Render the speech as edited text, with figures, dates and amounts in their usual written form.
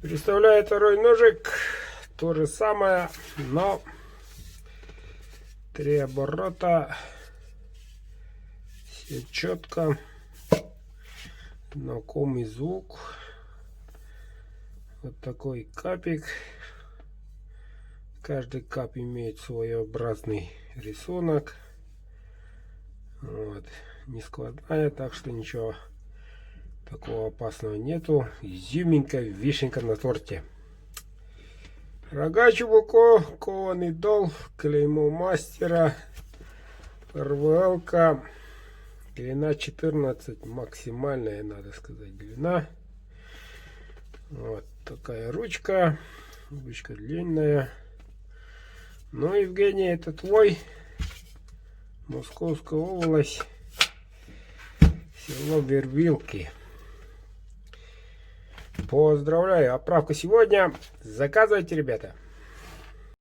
Представляю второй ножик. То же самое, но 3 оборота. Все четко. Знакомый звук. Вот такой капик. Каждый кап имеет своеобразный рисунок. Вот. Не складная, так что ничего такого опасного нету. Изюминка, вишенка на торте. Рога чубуко, кованый дол, клеймо мастера, РВЛ-ка, длина 14, максимальная, надо сказать, длина. Вот такая ручка, ручка длинная. Ну, Евгений, это твой. Московская область, село Вервилки. Поздравляю, отправка сегодня. Заказывайте, ребята.